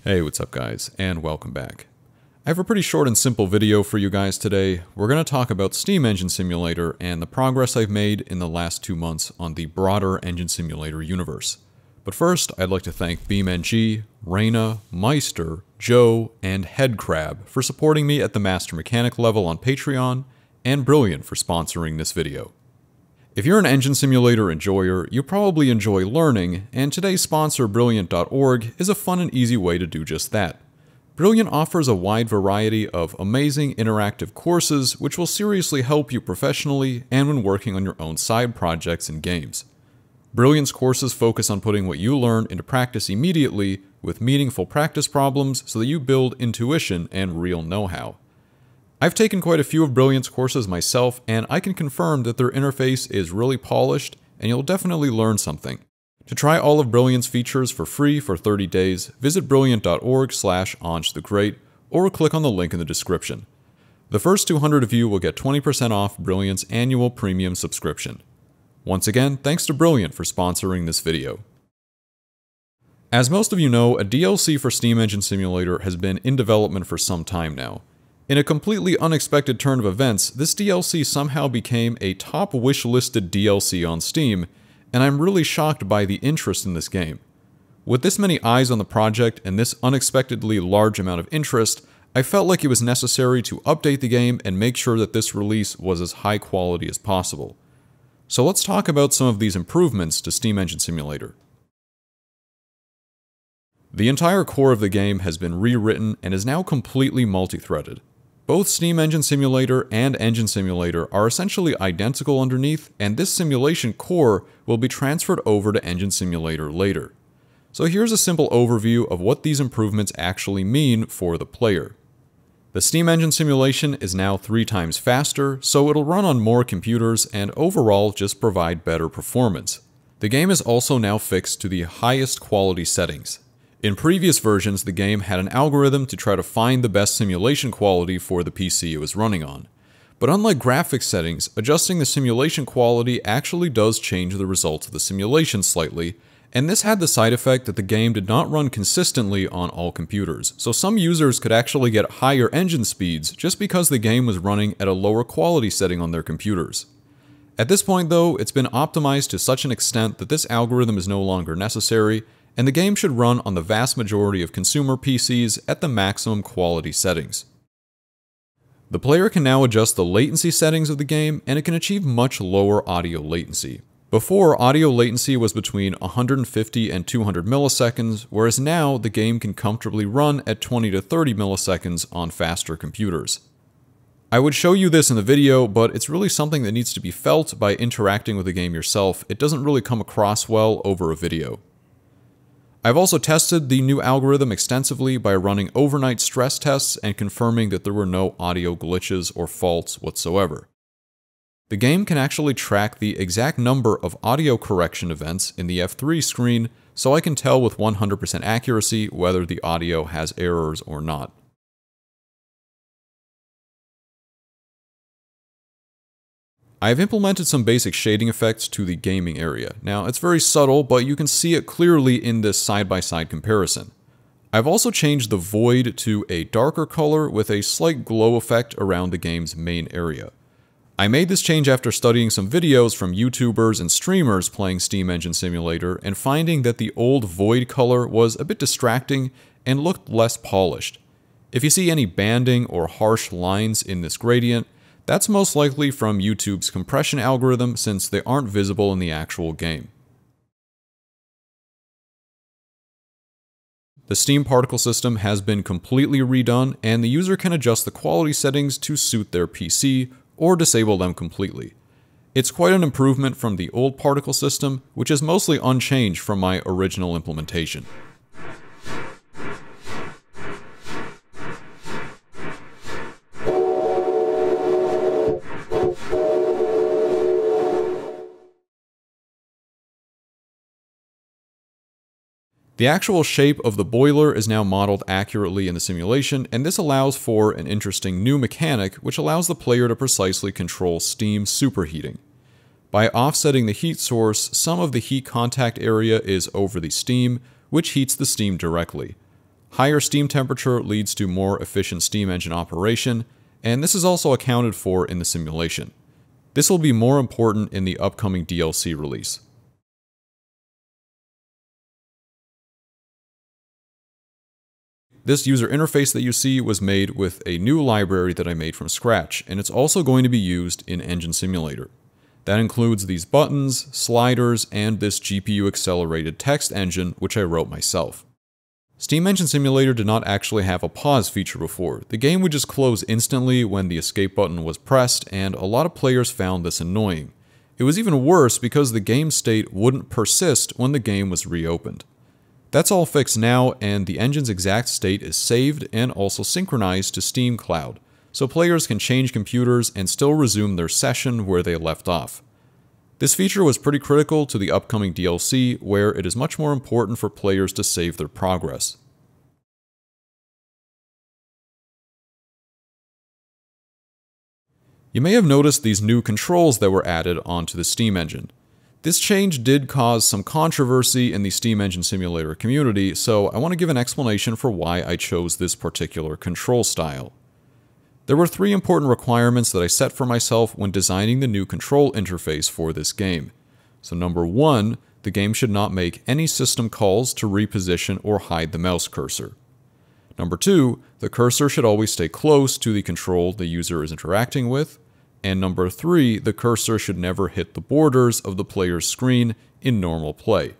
Hey, what's up guys, and welcome back. I have a pretty short and simple video for you guys today. We're going to talk about Steam Engine Simulator and the progress I've made in the last 2 months on the broader Engine Simulator universe. But first, I'd like to thank BeamNG, Reyna, Meister, Joe, and Headcrab for supporting me at the Master Mechanic level on Patreon, and Brilliant for sponsoring this video. If you're an engine simulator enjoyer, you probably enjoy learning, and today's sponsor, Brilliant.org, is a fun and easy way to do just that. Brilliant offers a wide variety of amazing interactive courses which will seriously help you professionally and when working on your own side projects and games. Brilliant's courses focus on putting what you learn into practice immediately with meaningful practice problems so that you build intuition and real know-how. I've taken quite a few of Brilliant's courses myself, and I can confirm that their interface is really polished, and you'll definitely learn something. To try all of Brilliant's features for free for 30 days, visit brilliant.org/AnshTheGreat, or click on the link in the description. The first 200 of you will get 20% off Brilliant's annual premium subscription. Once again, thanks to Brilliant for sponsoring this video. As most of you know, a DLC for Steam Engine Simulator has been in development for some time now. In a completely unexpected turn of events, this DLC somehow became a top wish-listed DLC on Steam, and I'm really shocked by the interest in this game. With this many eyes on the project and this unexpectedly large amount of interest, I felt like it was necessary to update the game and make sure that this release was as high quality as possible. So let's talk about some of these improvements to Steam Engine Simulator. The entire core of the game has been rewritten and is now completely multi-threaded. Both Steam Engine Simulator and Engine Simulator are essentially identical underneath, and this simulation core will be transferred over to Engine Simulator later. So here's a simple overview of what these improvements actually mean for the player. The Steam Engine simulation is now 3 times faster, so it'll run on more computers and overall just provide better performance. The game is also now fixed to the highest quality settings. In previous versions, the game had an algorithm to try to find the best simulation quality for the PC it was running on. But unlike graphics settings, adjusting the simulation quality actually does change the results of the simulation slightly, and this had the side effect that the game did not run consistently on all computers, so some users could actually get higher engine speeds just because the game was running at a lower quality setting on their computers. At this point though, it's been optimized to such an extent that this algorithm is no longer necessary, and the game should run on the vast majority of consumer PCs at the maximum quality settings. The player can now adjust the latency settings of the game, and it can achieve much lower audio latency. Before, audio latency was between 150 and 200 milliseconds, whereas now the game can comfortably run at 20 to 30 milliseconds on faster computers. I would show you this in the video, but it's really something that needs to be felt by interacting with the game yourself. It doesn't really come across well over a video. I've also tested the new algorithm extensively by running overnight stress tests and confirming that there were no audio glitches or faults whatsoever. The game can actually track the exact number of audio correction events in the F3 screen, so I can tell with 100% accuracy whether the audio has errors or not. I've implemented some basic shading effects to the gaming area. Now, it's very subtle, but you can see it clearly in this side-by-side comparison. I've also changed the void to a darker color with a slight glow effect around the game's main area. I made this change after studying some videos from YouTubers and streamers playing Steam Engine Simulator and finding that the old void color was a bit distracting and looked less polished. If you see any banding or harsh lines in this gradient, that's most likely from YouTube's compression algorithm since they aren't visible in the actual game. The Steam particle system has been completely redone, and the user can adjust the quality settings to suit their PC or disable them completely. It's quite an improvement from the old particle system, which is mostly unchanged from my original implementation. The actual shape of the boiler is now modeled accurately in the simulation, and this allows for an interesting new mechanic which allows the player to precisely control steam superheating. By offsetting the heat source, some of the heat contact area is over the steam, which heats the steam directly. Higher steam temperature leads to more efficient steam engine operation, and this is also accounted for in the simulation. This will be more important in the upcoming DLC release. This user interface that you see was made with a new library that I made from scratch, and it's also going to be used in Engine Simulator. That includes these buttons, sliders, and this GPU-accelerated text engine, which I wrote myself. Steam Engine Simulator did not actually have a pause feature before. The game would just close instantly when the escape button was pressed, and a lot of players found this annoying. It was even worse because the game state wouldn't persist when the game was reopened. That's all fixed now, and the engine's exact state is saved and also synchronized to Steam Cloud, so players can change computers and still resume their session where they left off. This feature was pretty critical to the upcoming DLC, where it is much more important for players to save their progress. You may have noticed these new controls that were added onto the Steam engine. This change did cause some controversy in the Steam Engine Simulator community, so I want to give an explanation for why I chose this particular control style. There were 3 important requirements that I set for myself when designing the new control interface for this game. So number 1, the game should not make any system calls to reposition or hide the mouse cursor. Number 2, the cursor should always stay close to the control the user is interacting with. And number 3, the cursor should never hit the borders of the player's screen in normal play.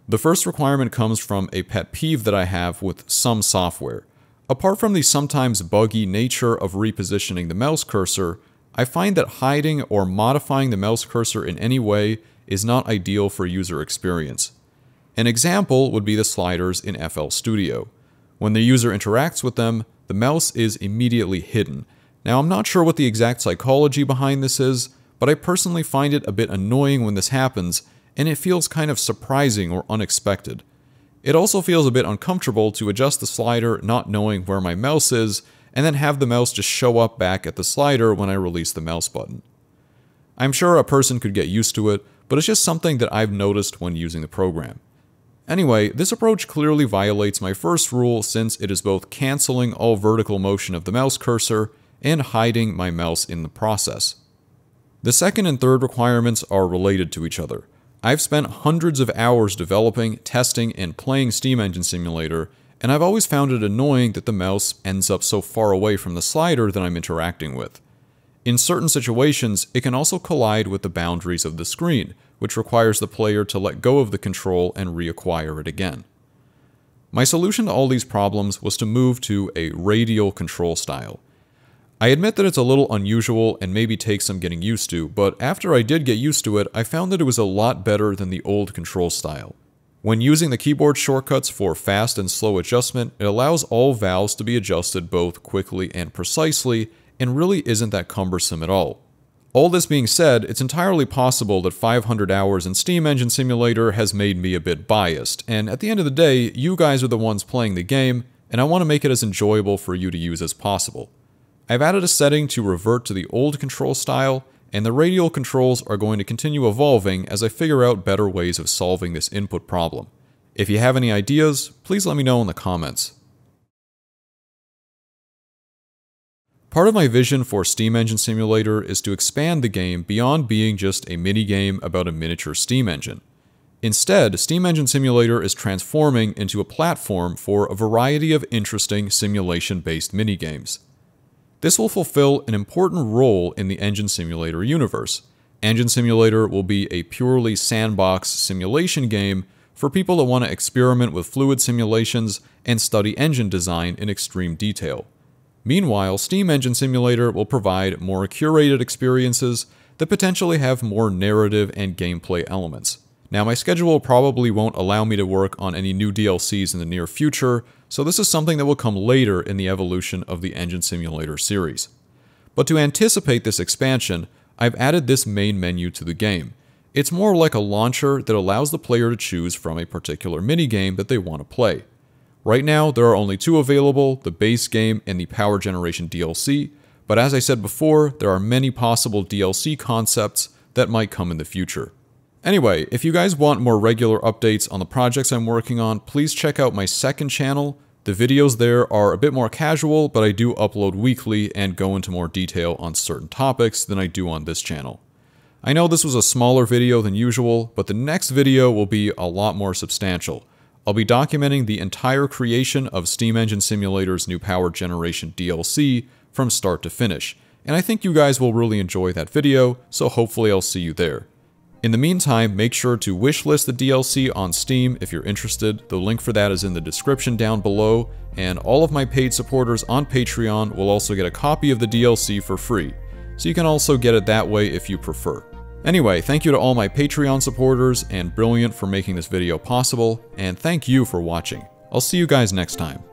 The first requirement comes from a pet peeve that I have with some software. Apart from the sometimes buggy nature of repositioning the mouse cursor, I find that hiding or modifying the mouse cursor in any way is not ideal for user experience. An example would be the sliders in FL Studio. When the user interacts with them, the mouse is immediately hidden. Now, I'm not sure what the exact psychology behind this is, but I personally find it a bit annoying when this happens, and it feels kind of surprising or unexpected. It also feels a bit uncomfortable to adjust the slider not knowing where my mouse is, and then have the mouse just show up back at the slider when I release the mouse button. I'm sure a person could get used to it, but it's just something that I've noticed when using the program. Anyway, this approach clearly violates my first rule since it is both canceling all vertical motion of the mouse cursor and hiding my mouse in the process. The second and third requirements are related to each other. I've spent hundreds of hours developing, testing, and playing Steam Engine Simulator, and I've always found it annoying that the mouse ends up so far away from the slider that I'm interacting with. In certain situations, it can also collide with the boundaries of the screen, which requires the player to let go of the control and reacquire it again. My solution to all these problems was to move to a radial control style. I admit that it's a little unusual and maybe takes some getting used to, but after I did get used to it, I found that it was a lot better than the old control style. When using the keyboard shortcuts for fast and slow adjustment, it allows all valves to be adjusted both quickly and precisely, and really isn't that cumbersome at all. All this being said, it's entirely possible that 500 hours in Steam Engine Simulator has made me a bit biased, and at the end of the day, you guys are the ones playing the game, and I want to make it as enjoyable for you to use as possible. I've added a setting to revert to the old control style, and the radial controls are going to continue evolving as I figure out better ways of solving this input problem. If you have any ideas, please let me know in the comments. Part of my vision for Steam Engine Simulator is to expand the game beyond being just a mini-game about a miniature steam engine. Instead, Steam Engine Simulator is transforming into a platform for a variety of interesting simulation-based minigames. This will fulfill an important role in the Engine Simulator universe. Engine Simulator will be a purely sandbox simulation game for people that want to experiment with fluid simulations and study engine design in extreme detail. Meanwhile, Steam Engine Simulator will provide more curated experiences that potentially have more narrative and gameplay elements. Now, my schedule probably won't allow me to work on any new DLCs in the near future, so this is something that will come later in the evolution of the Engine Simulator series. But to anticipate this expansion, I've added this main menu to the game. It's more like a launcher that allows the player to choose from a particular minigame that they want to play. Right now, there are only 2 available, the base game and the Power Generation DLC, but as I said before, there are many possible DLC concepts that might come in the future. Anyway, if you guys want more regular updates on the projects I'm working on, please check out my second channel, The videos there are a bit more casual, but I do upload weekly and go into more detail on certain topics than I do on this channel. I know this was a smaller video than usual, but the next video will be a lot more substantial. I'll be documenting the entire creation of Steam Engine Simulator's new power generation DLC from start to finish, and I think you guys will really enjoy that video, so hopefully I'll see you there. In the meantime, make sure to wishlist the DLC on Steam if you're interested. The link for that is in the description down below, and all of my paid supporters on Patreon will also get a copy of the DLC for free, so you can also get it that way if you prefer. Anyway, thank you to all my Patreon supporters and Brilliant for making this video possible, and thank you for watching. I'll see you guys next time.